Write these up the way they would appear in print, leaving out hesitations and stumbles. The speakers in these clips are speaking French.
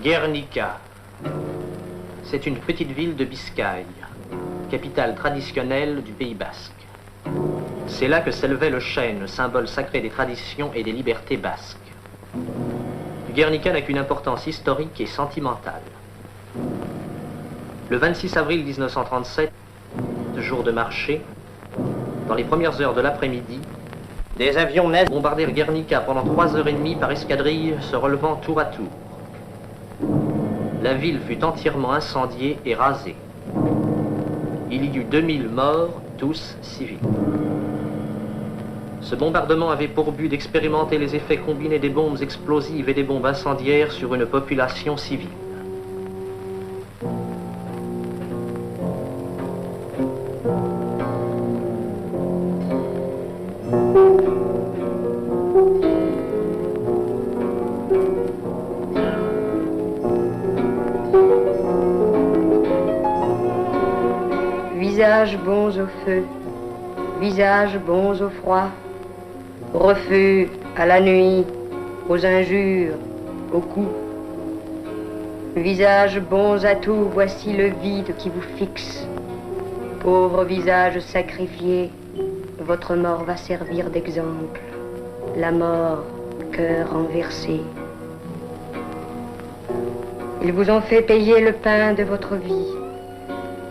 Guernica. C'est une petite ville de Biscaye, capitale traditionnelle du Pays basque. C'est là que s'élevait le chêne, symbole sacré des traditions et des libertés basques. Guernica n'a qu'une importance historique et sentimentale. Le 26 avril 1937, jour de marché, dans les premières heures de l'après-midi, des avions nazis bombardèrent Guernica pendant 3h30 par escadrille, se relevant tour à tour. La ville fut entièrement incendiée et rasée. Il y eut 2000 morts, tous civils. Ce bombardement avait pour but d'expérimenter les effets combinés des bombes explosives et des bombes incendiaires sur une population civile. Visages bons au feu, visages bons au froid, refus à la nuit, aux injures, aux coups. Visages bons à tout, voici le vide qui vous fixe. Pauvre visage sacrifié, votre mort va servir d'exemple. La mort, cœur renversé. Ils vous ont fait payer le pain de votre vie.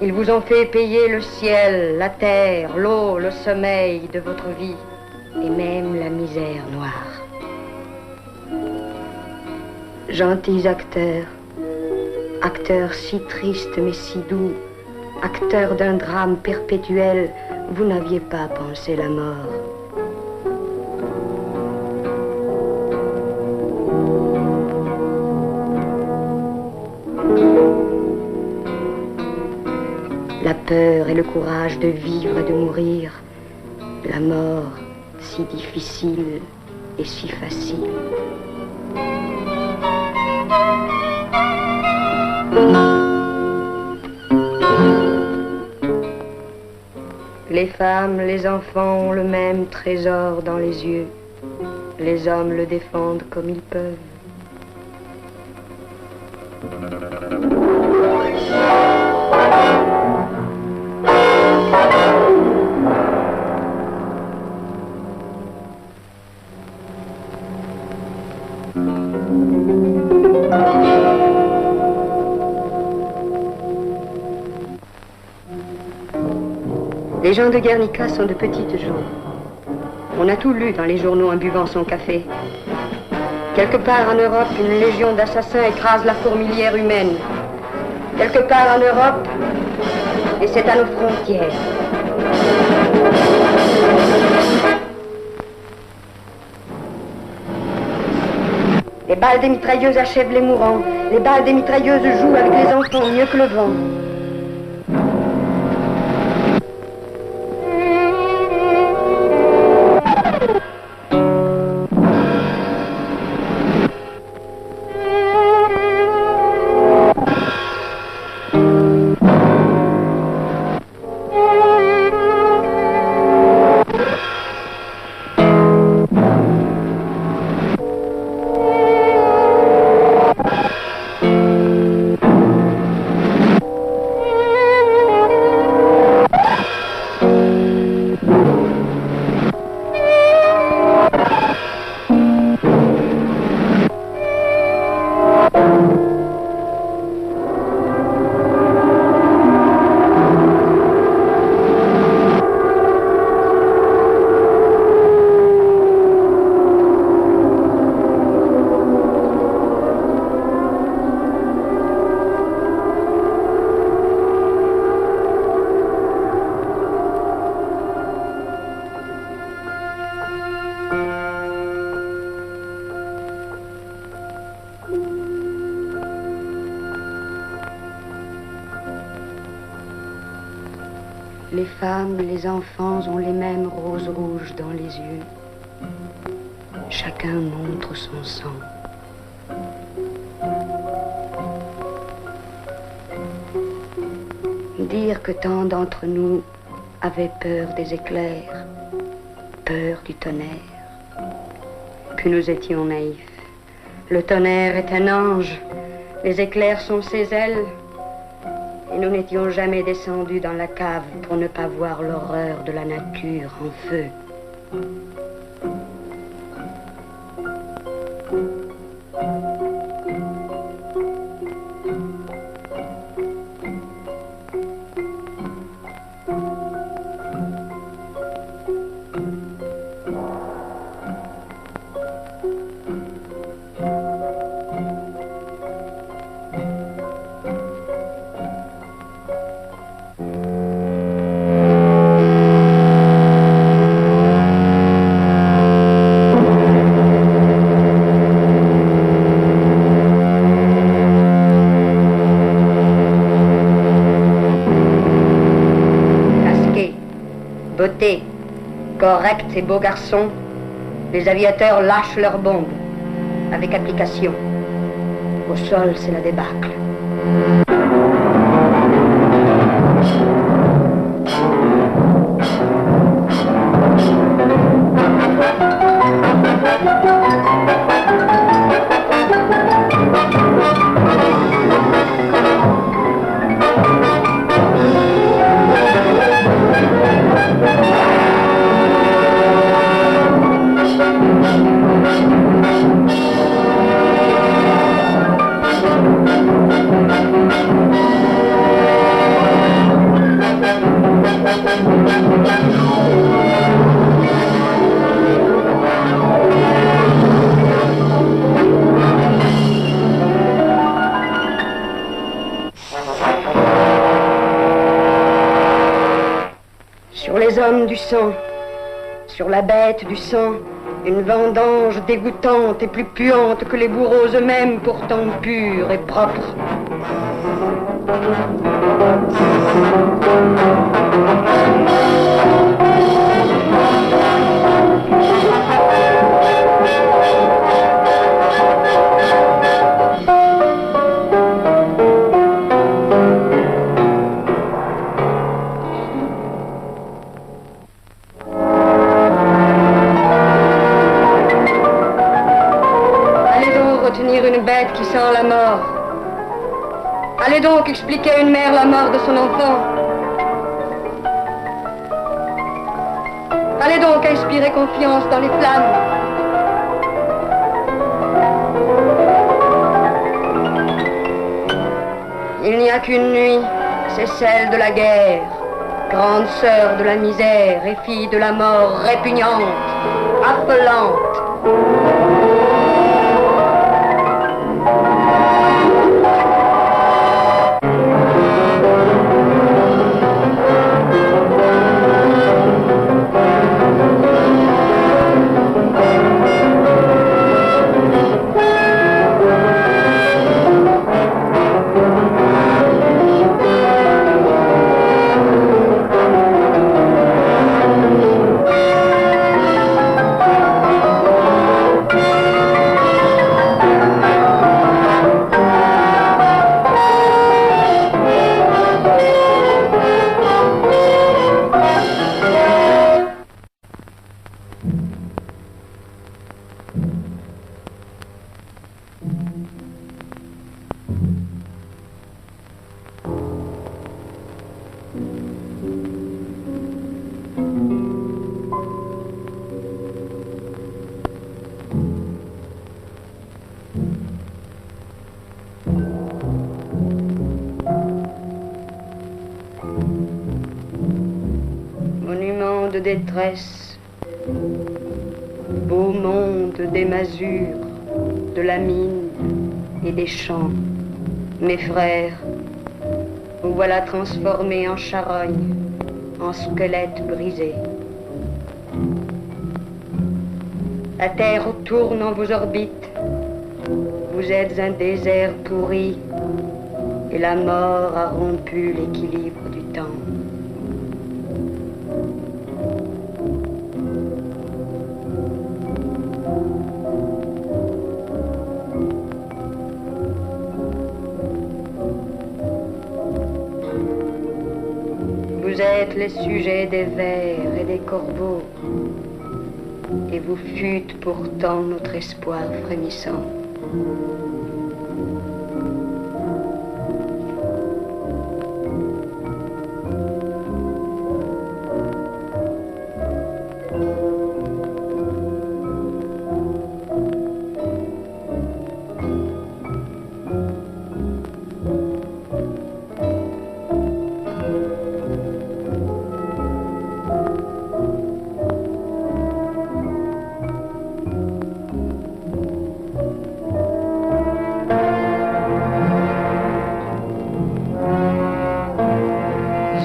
Ils vous ont fait payer le ciel, la terre, l'eau, le sommeil de votre vie, et même la misère noire. Gentils acteurs, acteurs si tristes mais si doux, acteurs d'un drame perpétuel, vous n'aviez pas pensé la mort. La peur et le courage de vivre et de mourir, la mort si difficile et si facile. Les femmes, les enfants ont le même trésor dans les yeux. Les hommes le défendent comme ils peuvent. Les gens de Guernica sont de petites gens. On a tout lu dans les journaux en buvant son café. Quelque part en Europe, une légion d'assassins écrase la fourmilière humaine. Quelque part en Europe, et c'est à nos frontières. Les balles des mitrailleuses achèvent les mourants. Les balles des mitrailleuses jouent avec les enfants mieux que le vent. les femmes, les enfants ont les mêmes roses rouges dans les yeux. Chacun montre son sang. Dire que tant d'entre nous avaient peur des éclairs, peur du tonnerre, que nous étions naïfs. Le tonnerre est un ange, les éclairs sont ses ailes, et nous n'étions jamais descendus dans la cave pour ne pas voir l'horreur de la nature en feu. Beauté, corrects et beaux garçons, les aviateurs lâchent leurs bombes, avec application. Au sol, c'est la débâcle. Sur les hommes du sang, sur la bête du sang, une vendange dégoûtante et plus puante que les bourreaux eux-mêmes, pourtant purs et propres. Une bête qui sent la mort. Allez donc expliquer à une mère la mort de son enfant. Allez donc inspirer confiance dans les flammes. Il n'y a qu'une nuit, c'est celle de la guerre, grande sœur de la misère et fille de la mort répugnante, affolante. De détresse, beau monde des masures, de la mine et des champs. Mes frères, vous voilà transformés en charognes, en squelettes brisés. La terre tourne en vos orbites, vous êtes un désert pourri, et la mort a rompu l'équilibre du temps. les sujets des vers et des corbeaux, et vous fûtes pourtant notre espoir frémissant.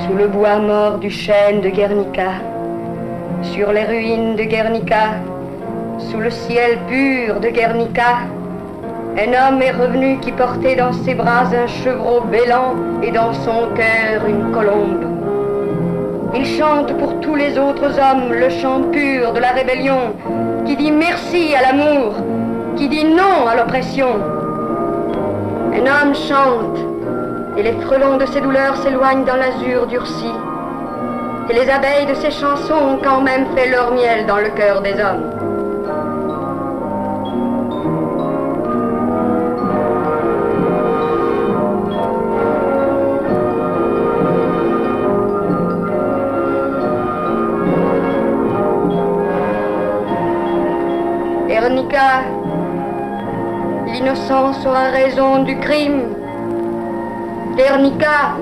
Sous le bois mort du chêne de Guernica, sur les ruines de Guernica, sous le ciel pur de Guernica, un homme est revenu qui portait dans ses bras un chevreau bêlant et dans son cœur une colombe. Il chante pour tous les autres hommes le chant pur de la rébellion, qui dit merci à l'amour, qui dit non à l'oppression. Un homme chante, et les frelons de ses douleurs s'éloignent dans l'azur durci. Et les abeilles de ses chansons ont quand même fait leur miel dans le cœur des hommes. Guernica, l'innocence aura raison du crime. Guernica,